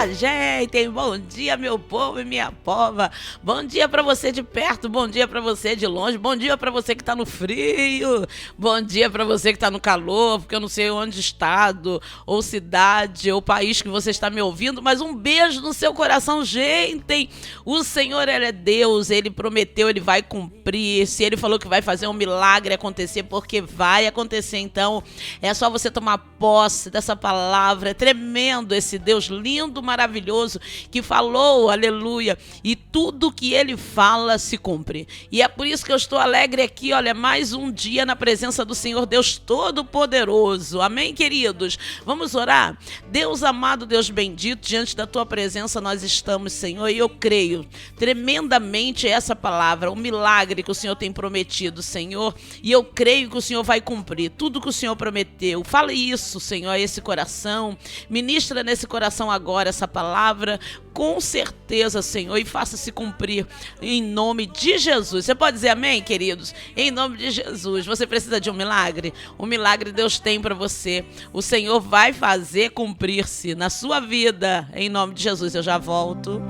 dia, gente! Bom dia, meu povo e minha pova! Bom dia pra você de perto, bom dia pra você de longe, bom dia pra você que tá no frio, bom dia pra você que tá no calor, porque eu não sei onde estado, ou cidade, ou país que você está me ouvindo, mas um beijo no seu coração, gente! O Senhor, Ele é Deus, Ele prometeu, Ele vai cumprir. Se Ele falou que vai fazer um milagre acontecer, porque vai acontecer, então é só você tomar posse dessa palavra. É tremendo esse Deus lindo, maravilhoso, que falou, aleluia, e tudo que Ele fala se cumpre. E é por isso que eu estou alegre aqui, olha, mais um dia na presença do Senhor Deus Todo-Poderoso. Amém, queridos? Vamos orar? Deus amado, Deus bendito, diante da Tua presença nós estamos, Senhor, e eu creio tremendamente essa palavra, o milagre que o Senhor tem prometido, Senhor, e eu creio que o Senhor vai cumprir tudo que o Senhor prometeu. Fale isso, Senhor, a esse coração, ministra nesse coração agora essa palavra, com certeza, Senhor, e faça-se cumprir em nome de Jesus. Você pode dizer amém, queridos? Em nome de Jesus. Você precisa de um milagre? O milagre Deus tem para você. O Senhor vai fazer cumprir-se na sua vida, em nome de Jesus. Eu já volto.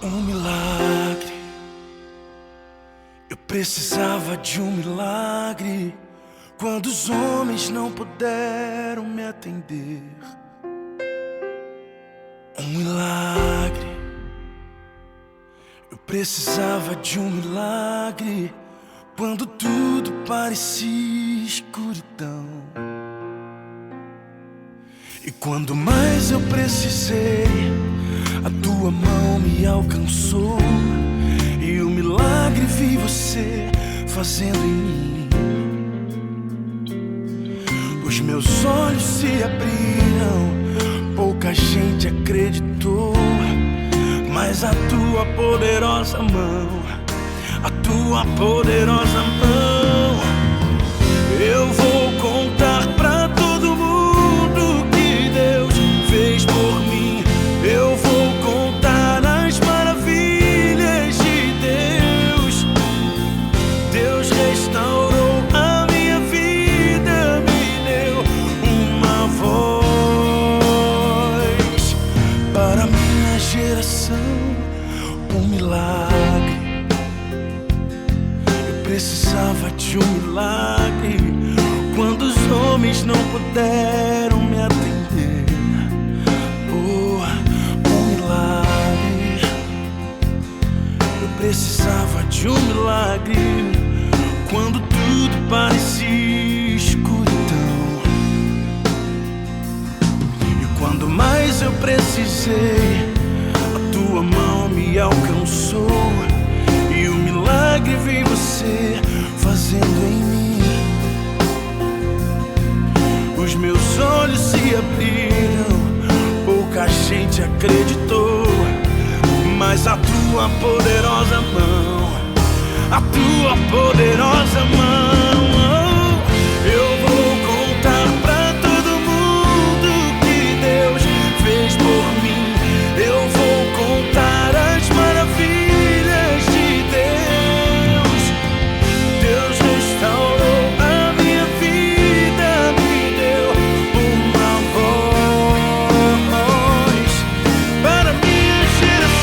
Um milagre, eu precisava de um milagre, quando os homens não puderam me atender. Um milagre, eu precisava de um milagre, quando tudo parecia escuridão. E quando mais eu precisei, a tua mão me alcançou, e o milagre vi você fazendo em mim. Os meus olhos se abriram, pouca gente acreditou, mas a tua poderosa mão, a tua poderosa mão, eu vou contar pra todo mundo o que Deus fez por mim. Eu vou contar as maravilhas de Deus. Deus restaurou a minha vida, me deu uma voz para minha geração, um milagre. Eu precisava de um milagre, quando os homens não puderam me atender. Precisava de um milagre, quando tudo parecia escuridão. E quando mais eu precisei, a tua mão me alcançou, e o milagre vi você fazendo em mim. Os meus olhos se abriram, pouca gente acreditou, mas a tua poderosa mão, a tua poderosa mão, eu vou contar pra todo mundo que Deus fez por mim. Eu vou contar as maravilhas de Deus. Deus restaurou a minha vida, me deu uma voz para minha geração.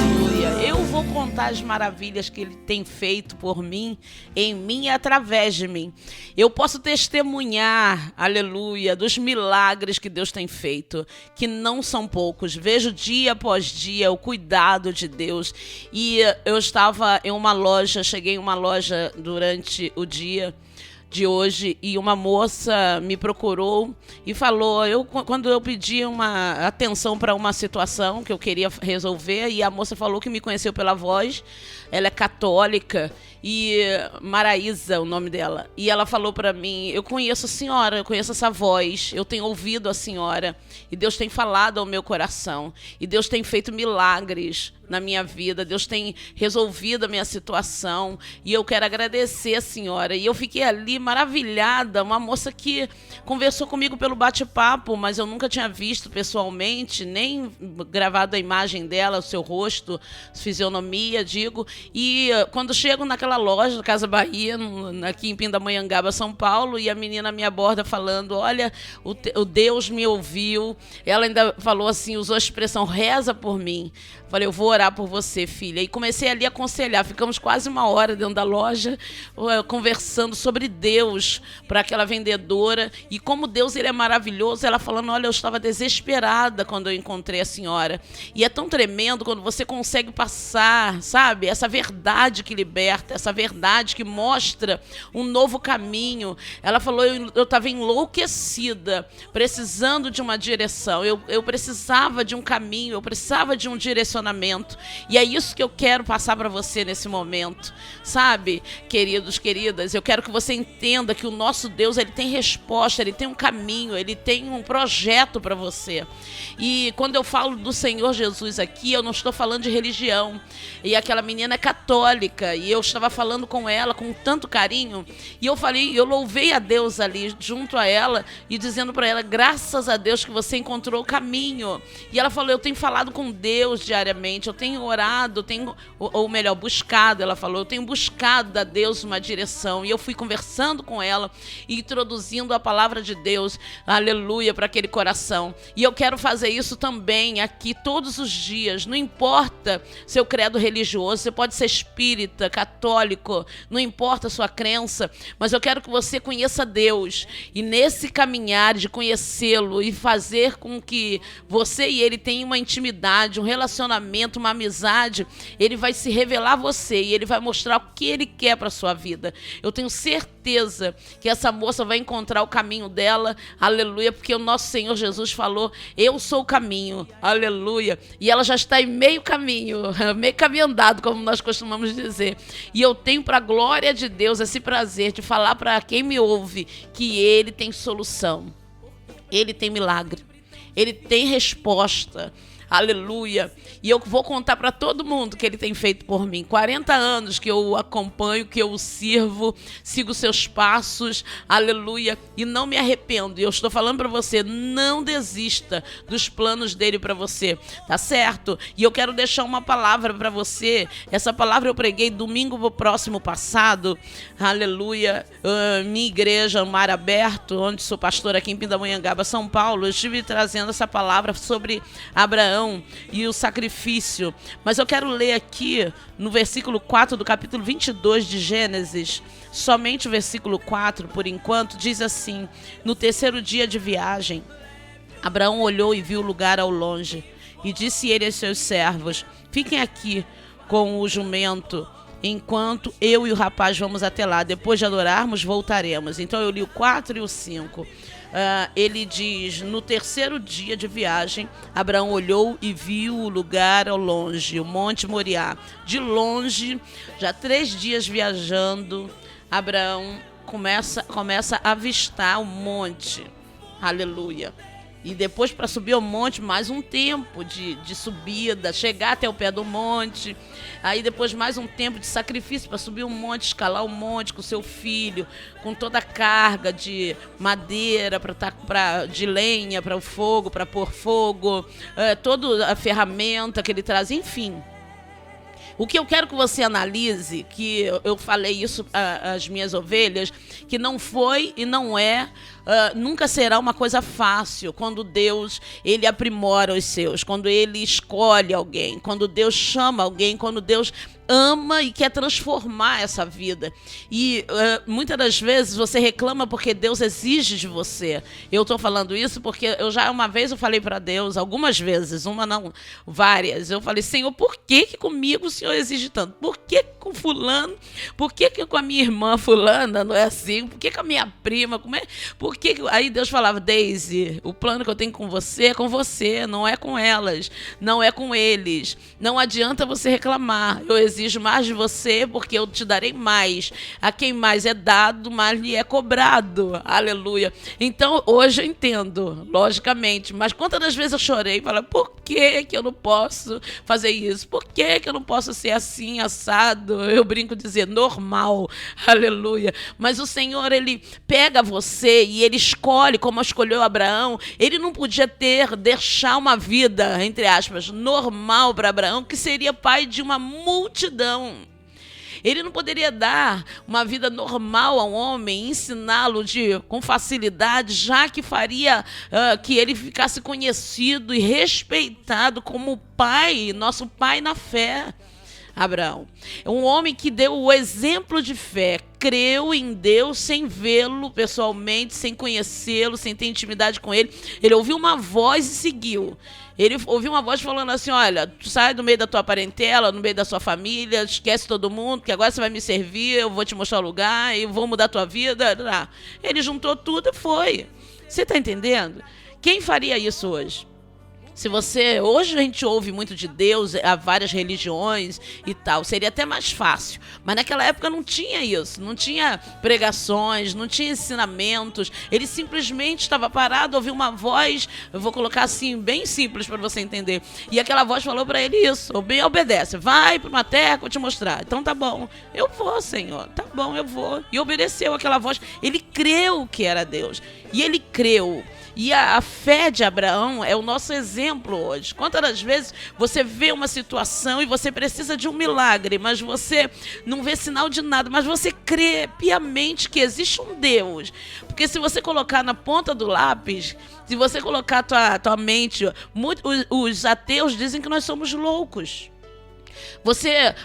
Aleluia. Eu vou contar as maravilhas que Ele tem feito por mim, em mim e através de mim. Eu posso testemunhar, aleluia, dos milagres que Deus tem feito, que não são poucos. Vejo dia após dia o cuidado de Deus. E eu estava em uma loja, cheguei em uma loja durante o dia de hoje e uma moça me procurou e falou, quando eu pedi uma atenção para uma situação que eu queria resolver, e a moça falou que me conheceu pela voz, ela é católica, e Maraísa, o nome dela, e ela falou para mim, eu conheço a senhora, eu conheço essa voz, eu tenho ouvido a senhora, e Deus tem falado ao meu coração, e Deus tem feito milagres na minha vida, Deus tem resolvido a minha situação, e eu quero agradecer a senhora. E eu fiquei ali maravilhada, uma moça que conversou comigo pelo bate-papo, mas eu nunca tinha visto pessoalmente, nem gravado a imagem dela, o seu rosto, fisionomia, digo. E quando chego naquela loja, Casa Bahia, aqui em Pindamonhangaba, São Paulo, e a menina me aborda falando, olha, o Deus me ouviu. Ela ainda falou assim, usou a expressão, reza por mim. Falei, eu vou orar por você, filha. E comecei ali a aconselhar. Ficamos quase uma hora dentro da loja, conversando sobre Deus para aquela vendedora. E como Deus ele é maravilhoso. Ela falando, olha, eu estava desesperada quando eu encontrei a senhora. E é tão tremendo quando você consegue passar, sabe? Essa verdade que liberta, essa verdade que mostra um novo caminho. Ela falou, eu estava enlouquecida, precisando de uma direção. Eu precisava de um caminho, eu precisava de um direcionamento. E é isso que eu quero passar para você nesse momento, sabe, queridos, queridas, eu quero que você entenda que o nosso Deus, ele tem resposta, ele tem um caminho, ele tem um projeto para você. E quando eu falo do Senhor Jesus aqui, eu não estou falando de religião. E aquela menina é católica, e eu estava falando com ela com tanto carinho, e eu falei, eu louvei a Deus ali junto a ela, e dizendo para ela, graças a Deus que você encontrou o caminho. E ela falou, eu tenho falado com Deus diariamente, eu tenho orado, ou melhor, buscado, ela falou, eu tenho buscado a Deus uma direção, e eu fui conversando com ela, e introduzindo a palavra de Deus, aleluia, para aquele coração. E eu quero fazer isso também aqui todos os dias, não importa seu credo religioso, você pode ser espírita, católico, não importa a sua crença, mas eu quero que você conheça Deus, e nesse caminhar de conhecê-lo e fazer com que você e ele tenham uma intimidade, um relacionamento, uma amizade, ele vai se revelar a você e ele vai mostrar o que ele quer para a sua vida. Eu tenho certeza que essa moça vai encontrar o caminho dela, aleluia, porque o nosso Senhor Jesus falou, eu sou o caminho, aleluia, e ela já está em meio caminho andado, como nós costumamos dizer, e eu tenho para a glória de Deus esse prazer de falar para quem me ouve que ele tem solução, ele tem milagre, ele tem resposta, aleluia. E eu vou contar para todo mundo que ele tem feito por mim. 40 anos que eu o acompanho, que eu o sirvo, sigo seus passos, aleluia, e não me arrependo. E eu estou falando para você, não desista dos planos dele para você, tá certo? E eu quero deixar uma palavra para você. Essa palavra eu preguei domingo próximo passado, aleluia, minha igreja, Mar Aberto, onde sou pastor aqui em Pindamonhangaba, São Paulo. Eu estive trazendo essa palavra sobre Abraão e o sacrifício. Mas eu quero ler aqui no versículo 4 do capítulo 22 de Gênesis, somente o versículo 4, por enquanto, diz assim, no terceiro dia de viagem, Abraão olhou e viu o lugar ao longe, e disse ele aos seus servos, fiquem aqui com o jumento, enquanto eu e o rapaz vamos até lá, depois de adorarmos, voltaremos. Então eu li o 4 e o 5. Ele diz, no terceiro dia de viagem, Abraão olhou e viu o lugar ao longe, o Monte Moriá. De longe, já 3 dias viajando, Abraão começa a avistar o monte. Aleluia. E depois, para subir ao monte, mais um tempo de subida, chegar até o pé do monte. Aí depois mais um tempo de sacrifício para subir o monte, escalar o monte com seu filho, com toda a carga de madeira, de lenha para o fogo, para pôr fogo, toda a ferramenta que ele traz, enfim. O que eu quero que você analise, que eu falei isso às minhas ovelhas, que não foi e não é nunca será uma coisa fácil quando Deus, ele aprimora os seus, quando ele escolhe alguém, quando Deus chama alguém, quando Deus ama e quer transformar essa vida. E muitas das vezes você reclama porque Deus exige de você. Eu estou falando isso porque uma vez eu falei para Deus, algumas vezes, uma não, várias, eu falei: Senhor, por que comigo o Senhor exige tanto? Por que com fulano? Por que com a minha irmã fulana não é assim? Por que com a minha prima? Como é? Por que... Aí Deus falava: Deise, o plano que eu tenho com você é com você, não é com elas, não é com eles. Não adianta você reclamar. Eu exijo mais de você porque eu te darei mais. A quem mais é dado, mais lhe é cobrado. Aleluia. Então, hoje eu entendo, logicamente. Mas quantas das vezes eu chorei e falei: por que eu não posso fazer isso? Por que eu não posso ser assim, assado? Eu brinco dizer normal. Aleluia. Mas o Senhor, ele pega você e ele escolhe, como escolheu Abraão. Ele não podia deixar uma vida, entre aspas, normal para Abraão, que seria pai de uma multidão. Ele não poderia dar uma vida normal ao homem, ensiná-lo com facilidade, já que faria que ele ficasse conhecido e respeitado como pai, nosso pai na fé. Abraão, um homem que deu o exemplo de fé, creu em Deus sem vê-lo pessoalmente, sem conhecê-lo, sem ter intimidade com ele. Ele ouviu uma voz e seguiu. Ele ouviu uma voz falando assim: olha, tu sai do meio da tua parentela, no meio da sua família, esquece todo mundo, que agora você vai me servir, eu vou te mostrar o lugar, eu vou mudar a tua vida. Ele juntou tudo e foi. Você está entendendo? Quem faria isso hoje? Hoje a gente ouve muito de Deus, há várias religiões e tal, seria até mais fácil, mas naquela época não tinha isso, não tinha pregações, não tinha ensinamentos, ele simplesmente estava parado, ouviu uma voz, eu vou colocar assim, bem simples para você entender, e aquela voz falou para ele isso: bem, obedece, vai para uma terra que eu vou te mostrar. Então tá bom, eu vou, Senhor, tá bom, eu vou. E obedeceu aquela voz, ele creu que era Deus, e ele creu. E a fé de Abraão é o nosso exemplo hoje. Quantas das vezes você vê uma situação e você precisa de um milagre, mas você não vê sinal de nada, mas você crê piamente que existe um Deus. Porque se você colocar na ponta do lápis, se você colocar tua mente, os ateus dizem que nós somos loucos.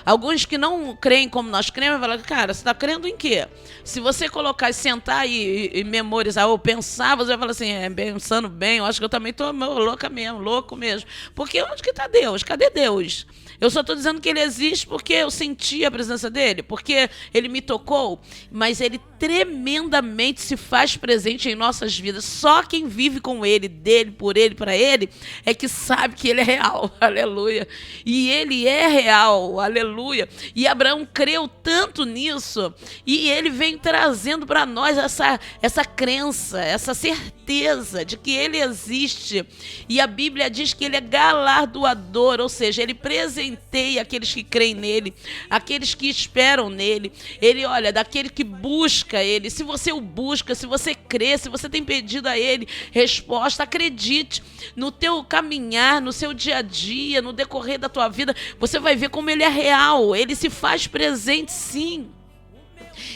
Alguns que não creem como nós cremos, falam: cara, você está crendo em quê? Se você colocar e sentar e memorizar ou pensar, você vai falar assim: pensando bem, eu acho que eu também estou louco mesmo. Porque onde que está Deus? Cadê Deus? Eu só estou dizendo que ele existe porque eu senti a presença dele, porque ele me tocou, mas ele tremendamente se faz presente em nossas vidas. Só quem vive com ele, dele, por ele, para ele, é que sabe que ele é real. Aleluia. E ele é real. Aleluia. E Abraão creu tanto nisso, e ele vem trazendo para nós essa crença, essa certeza de que ele existe. E a Bíblia diz que ele é galardoador, ou seja, ele presenteia aqueles que creem nele, aqueles que esperam nele. Ele, olha, daquele que busca ele. Se você o busca, se você crê, se você tem pedido a ele resposta, acredite, no teu caminhar, no seu dia a dia, no decorrer da tua vida, você vai ver como ele é real. Ele se faz presente, sim.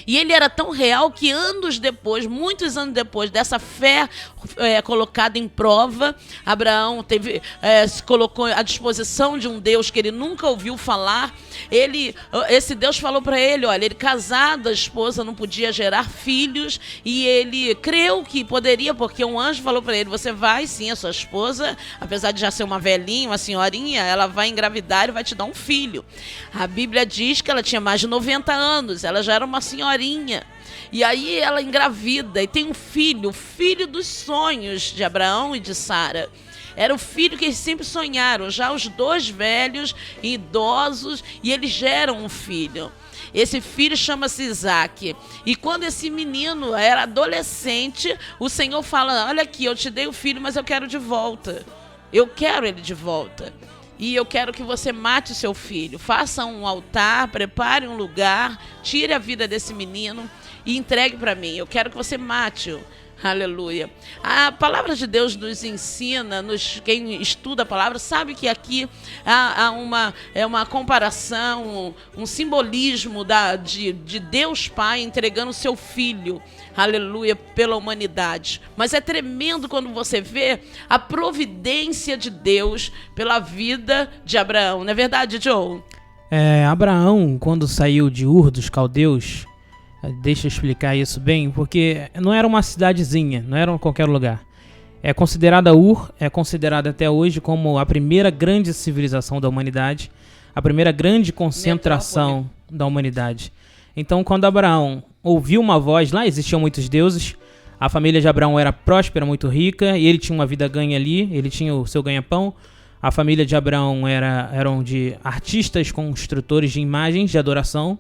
E ele era tão real que anos depois, muitos anos depois dessa fé colocada em prova, Abraão se colocou à disposição de um Deus que ele nunca ouviu falar. Esse Deus falou para ele: olha, ele casado, a esposa não podia gerar filhos, e ele creu que poderia, porque um anjo falou para ele: você vai sim, a sua esposa, apesar de já ser uma velhinha, uma senhorinha, ela vai engravidar e vai te dar um filho. A Bíblia diz que ela tinha mais de 90 anos, ela já era uma senhorinha. E aí ela engravida e tem um filho, o filho dos sonhos de Abraão e de Sara. Era o filho que eles sempre sonharam, já os dois velhos, idosos, e eles geram um filho. Esse filho chama-se Isaac. E quando esse menino era adolescente, o Senhor fala: olha aqui, eu te dei o filho, mas eu quero de volta. Eu quero ele de volta. E eu quero que você mate o seu filho. Faça um altar, prepare um lugar, tire a vida desse menino e entregue para mim. Eu quero que você mate-o. Aleluia. A palavra de Deus nos ensina, quem estuda a palavra sabe que aqui há uma comparação, um simbolismo de Deus Pai entregando o seu Filho, aleluia, pela humanidade. Mas é tremendo quando você vê a providência de Deus pela vida de Abraão. Não é verdade, Joe? Abraão, quando saiu de Ur dos Caldeus, deixa eu explicar isso bem, porque não era uma cidadezinha, não era em qualquer lugar. É considerada Ur, é considerada até hoje como a primeira grande civilização da humanidade, a primeira grande concentração da humanidade. Então, quando Abraão ouviu uma voz, lá existiam muitos deuses, a família de Abraão era próspera, muito rica, e ele tinha uma vida ganha ali, ele tinha o seu ganha-pão. A família de Abraão eram de artistas, construtores de imagens de adoração,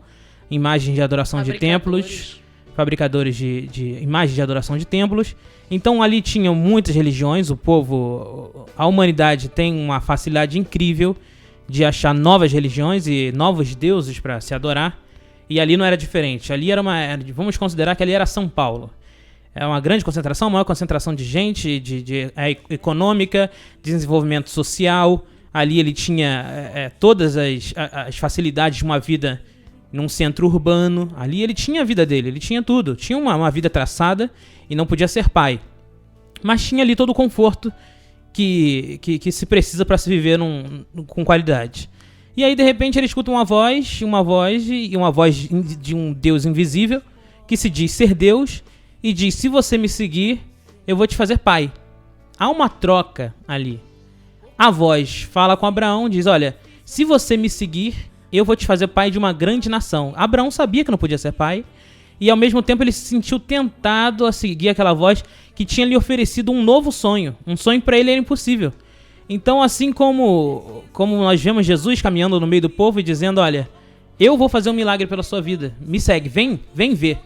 imagens de adoração de templos, fabricadores de imagens de adoração de templos. Então ali tinham muitas religiões, a humanidade tem uma facilidade incrível de achar novas religiões e novos deuses para se adorar. E ali não era diferente, vamos considerar que ali era São Paulo. É uma grande concentração, maior concentração de gente, econômica, desenvolvimento social. Ali ele tinha todas as facilidades de uma vida num centro urbano. Ali ele tinha a vida dele, ele tinha tudo. Tinha uma vida traçada e não podia ser pai. Mas tinha ali todo o conforto que se precisa para se viver com qualidade. E aí, de repente, ele escuta uma voz de um Deus invisível que se diz ser Deus e diz: se você me seguir, eu vou te fazer pai. Há uma troca ali. A voz fala com Abraão, diz: olha, se você me seguir, eu vou te fazer pai de uma grande nação. Abraão sabia que não podia ser pai, e ao mesmo tempo ele se sentiu tentado a seguir aquela voz que tinha lhe oferecido um novo sonho. Um sonho para ele era impossível. Então, assim como nós vemos Jesus caminhando no meio do povo e dizendo: olha, eu vou fazer um milagre pela sua vida, me segue, vem ver.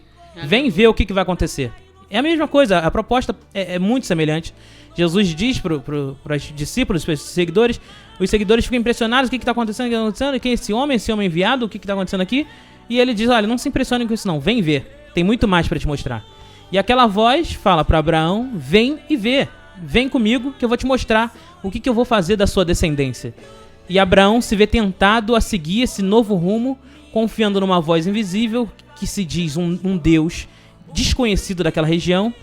Vem ver o que vai acontecer. É a mesma coisa, a proposta é muito semelhante. Jesus diz para os discípulos, para os seguidores ficam impressionados: o que está acontecendo? Quem é esse homem enviado? O que está acontecendo aqui? E ele diz: olha, não se impressionem com isso não, vem ver, tem muito mais para te mostrar. E aquela voz fala para Abraão: vem e vê, vem comigo que eu vou te mostrar o que eu vou fazer da sua descendência. E Abraão se vê tentado a seguir esse novo rumo, confiando numa voz invisível que se diz um Deus desconhecido daquela região.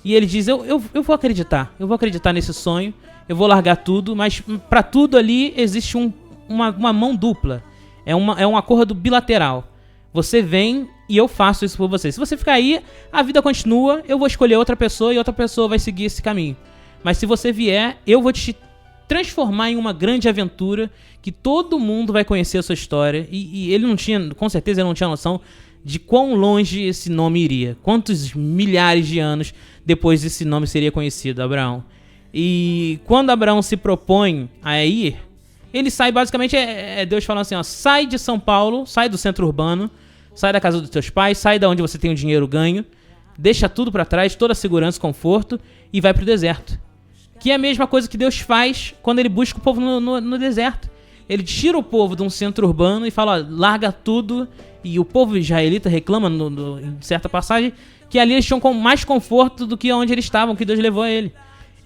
E ele diz: eu vou acreditar nesse sonho, eu vou largar tudo, mas para tudo ali existe uma mão dupla, é um acordo bilateral. Você vem e eu faço isso por você. Se você ficar aí, a vida continua, eu vou escolher outra pessoa e outra pessoa vai seguir esse caminho. Mas se você vier, eu vou te transformar em uma grande aventura que todo mundo vai conhecer a sua história. E ele com certeza ele não tinha noção de quão longe esse nome iria. Quantos milhares de anos depois esse nome seria conhecido, Abraão. E quando Abraão se propõe a ir, ele sai basicamente, Deus falando assim: ó, sai de São Paulo, sai do centro urbano, sai da casa dos teus pais, sai da onde você tem o dinheiro ganho, deixa tudo pra trás, toda a segurança e conforto, e vai pro deserto. Que é a mesma coisa que Deus faz quando ele busca o povo no deserto. Ele tira o povo de um centro urbano e fala: ó, larga tudo. E o povo israelita reclama em certa passagem que ali eles tinham mais conforto do que onde eles estavam, que Deus levou a ele.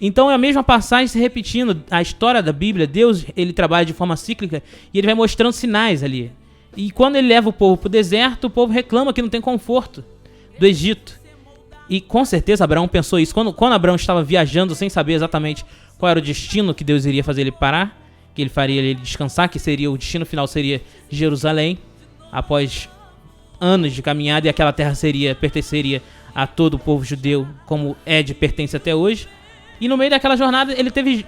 Então é a mesma passagem se repetindo. A história da Bíblia, Deus, ele trabalha de forma cíclica e ele vai mostrando sinais ali. E quando ele leva o povo pro deserto, o povo reclama que não tem conforto do Egito. E com certeza Abraão pensou isso. Quando Abraão estava viajando sem saber exatamente qual era o destino que Deus iria fazer ele parar, que ele faria ele descansar, que o destino final seria Jerusalém, após anos de caminhada, e aquela terra pertenceria a todo o povo judeu, como pertence até hoje. E no meio daquela jornada ele teve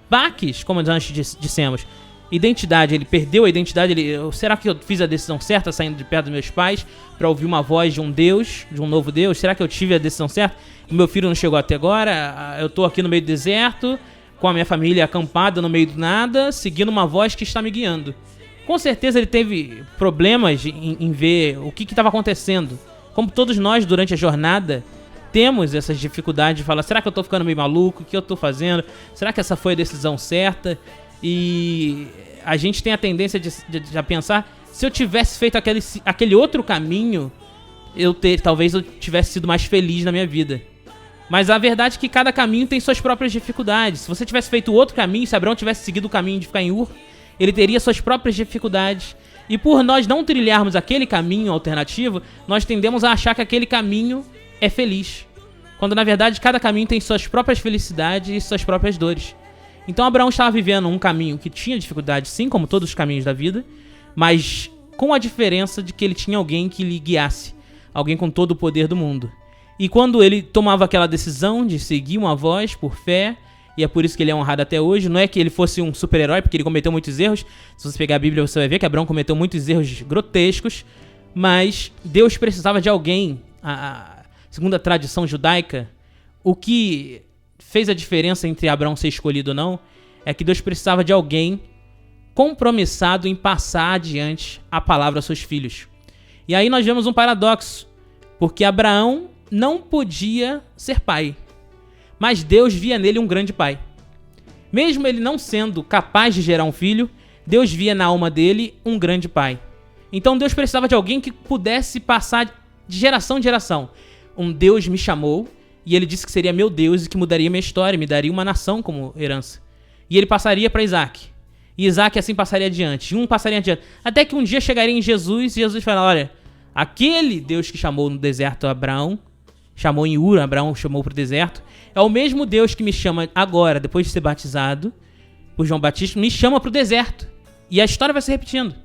baques, como nós dissemos. Identidade, ele perdeu a identidade. Será que eu fiz a decisão certa saindo de perto dos meus pais para ouvir uma voz de um Deus, de um novo Deus? Será que eu tive a decisão certa? O meu filho não chegou até agora, eu tô aqui no meio do deserto, com a minha família acampada no meio do nada, seguindo uma voz que está me guiando. Com certeza ele teve problemas em ver o que estava acontecendo. Como todos nós, durante a jornada, temos essas dificuldades de falar: será que eu tô ficando meio maluco? O que eu tô fazendo? Será que essa foi a decisão certa? E a gente tem a tendência de pensar: se eu tivesse feito aquele outro caminho, talvez eu tivesse sido mais feliz na minha vida. Mas a verdade é que cada caminho tem suas próprias dificuldades. Se você tivesse feito outro caminho, se Abraão tivesse seguido o caminho de ficar em Ur, ele teria suas próprias dificuldades. E por nós não trilharmos aquele caminho alternativo, nós tendemos a achar que aquele caminho é feliz. Quando na verdade cada caminho tem suas próprias felicidades e suas próprias dores. Então Abraão estava vivendo um caminho que tinha dificuldade, sim, como todos os caminhos da vida, mas com a diferença de que ele tinha alguém que lhe guiasse, alguém com todo o poder do mundo. E quando ele tomava aquela decisão de seguir uma voz por fé, e é por isso que ele é honrado até hoje, não é que ele fosse um super-herói, porque ele cometeu muitos erros. Se você pegar a Bíblia, você vai ver que Abraão cometeu muitos erros grotescos, mas Deus precisava de alguém, segundo a tradição judaica, o que fez a diferença entre Abraão ser escolhido ou não, é que Deus precisava de alguém compromissado em passar adiante a palavra aos seus filhos. E aí nós vemos um paradoxo, porque Abraão não podia ser pai, mas Deus via nele um grande pai. Mesmo ele não sendo capaz de gerar um filho, Deus via na alma dele um grande pai. Então Deus precisava de alguém que pudesse passar de geração em geração. Um Deus me chamou e ele disse que seria meu Deus e que mudaria minha história, me daria uma nação como herança. E ele passaria para Isaac. E Isaac assim passaria adiante, um passaria adiante. Até que um dia chegaria em Jesus e Jesus falaria, olha, aquele Deus que chamou no deserto Abraão, chamou em Ur, Abraão chamou para o deserto, é o mesmo Deus que me chama agora, depois de ser batizado por João Batista, me chama para o deserto. E a história vai se repetindo.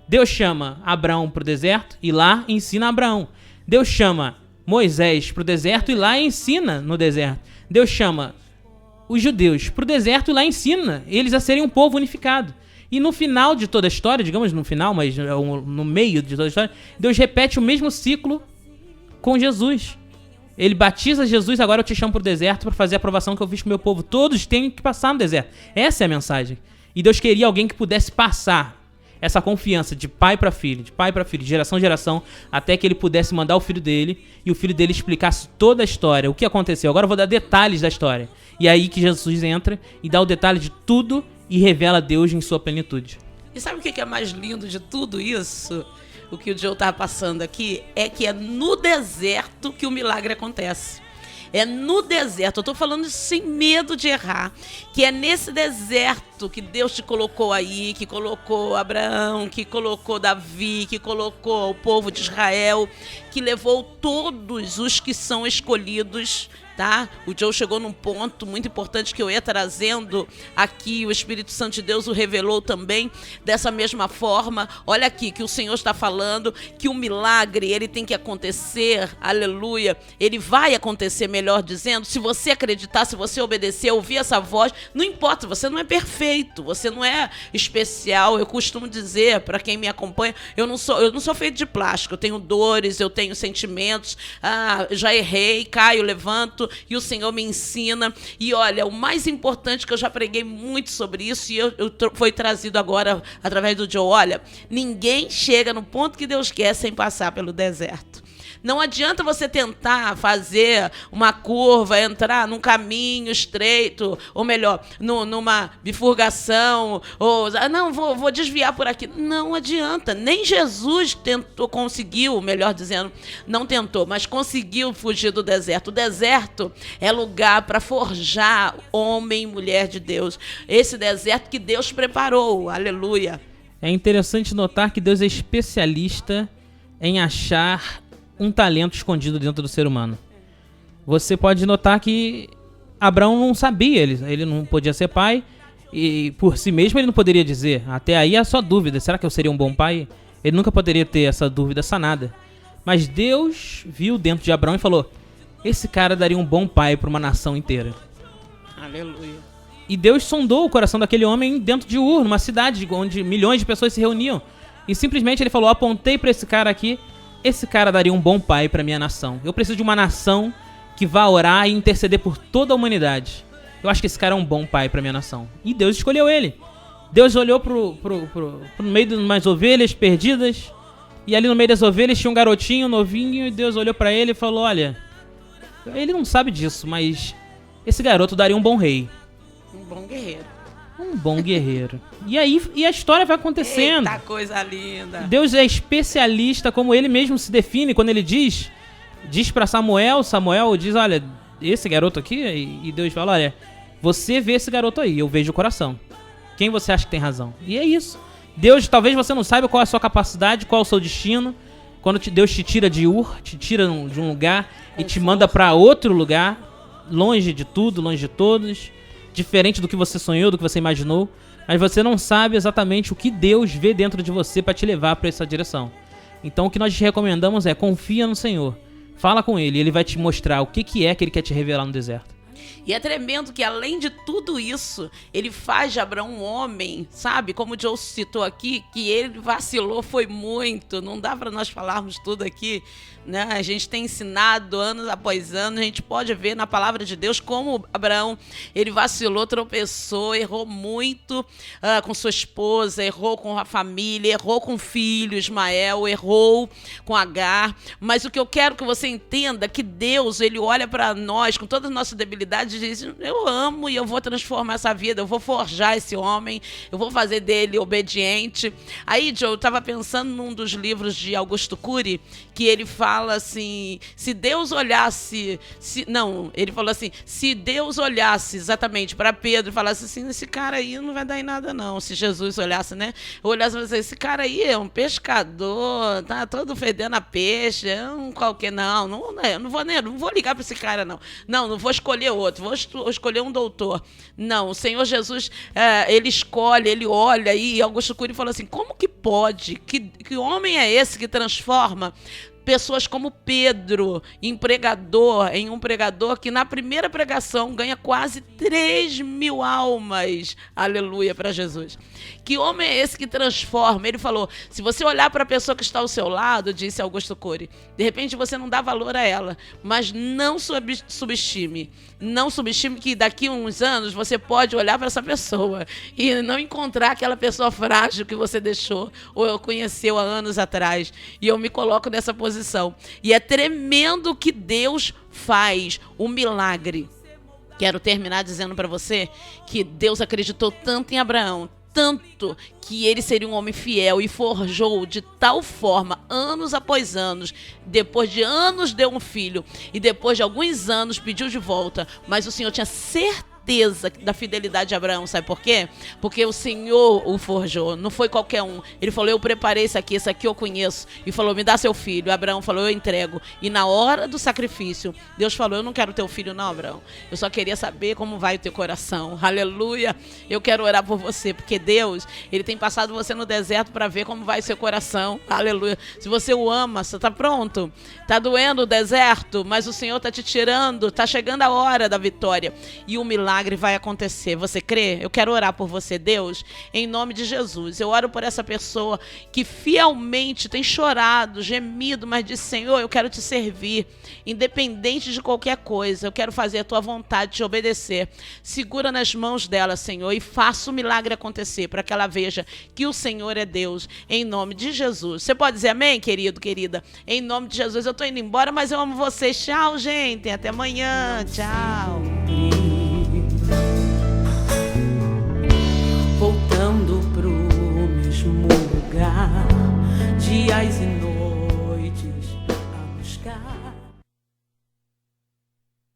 Deus chama Abraão para o deserto e lá ensina Abraão. Deus chama Moisés para o deserto e lá ensina no deserto. Deus chama os judeus para o deserto e lá ensina eles a serem um povo unificado. E no final de toda a história, digamos no final, mas no meio de toda a história, Deus repete o mesmo ciclo com Jesus. Ele batiza Jesus, agora eu te chamo para o deserto para fazer a aprovação que eu fiz com o meu povo. Todos têm que passar no deserto. Essa é a mensagem. E Deus queria alguém que pudesse passar essa confiança de pai para filho, de geração em geração, até que ele pudesse mandar o filho dele e o filho dele explicasse toda a história, o que aconteceu. Agora eu vou dar detalhes da história. E é aí que Jesus entra e dá o detalhe de tudo e revela Deus em sua plenitude. E sabe o que é mais lindo de tudo isso? O que o Joe estava passando aqui é que é no deserto que o milagre acontece. É no deserto, eu estou falando sem medo de errar, que é nesse deserto que Deus te colocou aí, que colocou Abraão, que colocou Davi, que colocou o povo de Israel, que levou todos os que são escolhidos, tá? O Joe chegou num ponto muito importante que eu ia trazendo aqui, o Espírito Santo de Deus o revelou também dessa mesma forma. Olha aqui que o Senhor está falando que o milagre, ele tem que acontecer, aleluia, ele vai acontecer, melhor dizendo, se você acreditar, se você obedecer, ouvir essa voz, não importa, você não é perfeito, você não é especial. Eu costumo dizer, para quem me acompanha, eu não sou feito de plástico, eu tenho dores, eu tenho sentimentos, já errei, caio, levanto, e o Senhor me ensina. E olha, o mais importante, que eu já preguei muito sobre isso, e foi trazido agora através do Joe, olha, ninguém chega no ponto que Deus quer sem passar pelo deserto. Não adianta você tentar fazer uma curva, entrar num caminho estreito, ou melhor, numa bifurcação, ou não, vou desviar por aqui. Não adianta. Nem Jesus conseguiu, melhor dizendo, não tentou, mas conseguiu fugir do deserto. O deserto é lugar para forjar homem e mulher de Deus. Esse deserto que Deus preparou, aleluia. É interessante notar que Deus é especialista em achar um talento escondido dentro do ser humano. Você pode notar que Abraão não sabia, ele não podia ser pai, e por si mesmo ele não poderia dizer. Até aí é só dúvida, será que eu seria um bom pai? Ele nunca poderia ter essa dúvida sanada. Mas Deus viu dentro de Abraão e falou, esse cara daria um bom pai para uma nação inteira. Aleluia. E Deus sondou o coração daquele homem dentro de Ur, numa cidade onde milhões de pessoas se reuniam. E simplesmente ele falou, apontei para esse cara aqui, esse cara daria um bom pai para minha nação. Eu preciso de uma nação que vá orar e interceder por toda a humanidade. Eu acho que esse cara é um bom pai para minha nação. E Deus escolheu ele. Deus olhou pro meio de umas ovelhas perdidas, e ali no meio das ovelhas tinha um garotinho novinho, e Deus olhou para ele e falou, olha, ele não sabe disso, mas esse garoto daria um bom rei. Um bom guerreiro. Um bom guerreiro. E aí a história vai acontecendo. Eita, coisa linda. Deus é especialista, como ele mesmo se define quando ele diz para Samuel diz, olha, esse garoto aqui, e Deus fala, olha, você vê esse garoto aí, eu vejo o coração. Quem você acha que tem razão? E é isso. Deus, talvez você não saiba qual é a sua capacidade, qual é o seu destino. Quando Deus te tira de Ur, te tira de um lugar e te manda para outro lugar, longe de tudo, longe de todos, diferente do que você sonhou, do que você imaginou, mas você não sabe exatamente o que Deus vê dentro de você para te levar para essa direção. Então o que nós te recomendamos é confia no Senhor, fala com Ele, Ele vai te mostrar o que é que Ele quer te revelar no deserto. E é tremendo que, além de tudo isso, ele faz de Abraão um homem, sabe? Como o Joe citou aqui, que ele vacilou foi muito. Não dá para nós falarmos tudo aqui, né? A gente tem ensinado anos após anos, a gente pode ver na palavra de Deus como Abraão, ele vacilou, tropeçou, errou muito com sua esposa, errou com a família, errou com o filho Ismael, errou com Agar. Mas o que eu quero que você entenda é que Deus, ele olha para nós com todas as nossas debilidades e diz, eu amo e eu vou transformar essa vida, eu vou forjar esse homem, eu vou fazer dele obediente. Aí, Joe, eu estava pensando num dos livros de Augusto Cury, que ele fala assim, se Deus olhasse, ele falou assim, se Deus olhasse exatamente para Pedro e falasse assim, esse cara aí não vai dar em nada não, se Jesus olhasse, né, olhasse e falasse, esse cara aí é um pescador, tá todo fedendo a peixe, é um qualquer, não vou ligar para esse cara não vou escolher outro, vou escolher um doutor. Não, o Senhor Jesus, ele escolhe, ele olha, e Augusto Cury falou assim, como que pode, que homem é esse que transforma pessoas como Pedro, em um pregador que na primeira pregação ganha quase 3.000 almas, aleluia, para Jesus. Que homem é esse que transforma? Ele falou, se você olhar para a pessoa que está ao seu lado, disse Augusto Cury, de repente você não dá valor a ela, mas não subestime que daqui a uns anos você pode olhar para essa pessoa e não encontrar aquela pessoa frágil que você deixou ou conheceu há anos atrás. E eu me coloco nessa posição. E é tremendo o que Deus faz, um milagre. Quero terminar dizendo para você que Deus acreditou tanto em Abraão, tanto que ele seria um homem fiel e forjou de tal forma, anos após anos, depois de anos deu um filho e depois de alguns anos pediu de volta, mas o Senhor tinha certeza da fidelidade de Abraão, sabe por quê? Porque o Senhor o forjou, não foi qualquer um. Ele falou, eu preparei esse aqui eu conheço, e falou, me dá seu filho. Abraão falou, eu entrego. E na hora do sacrifício, Deus falou, eu não quero teu filho não, Abraão, eu só queria saber como vai o teu coração, aleluia. Eu quero orar por você, porque Deus, ele tem passado você no deserto para ver como vai o seu coração, aleluia. Se você o ama, você está pronto, está doendo o deserto, mas o Senhor está te tirando, está chegando a hora da vitória, e o milagre vai acontecer. Você crê? Eu quero orar por você, Deus, em nome de Jesus. Eu oro por essa pessoa que fielmente tem chorado, gemido, mas diz, Senhor, eu quero te servir, independente de qualquer coisa, eu quero fazer a tua vontade, te obedecer. Segura nas mãos dela, Senhor, e faça o milagre acontecer, para que ela veja que o Senhor é Deus, em nome de Jesus. Você pode dizer amém, querido, querida? Em nome de Jesus, eu tô indo embora, mas eu amo vocês. Tchau, gente, até amanhã, tchau.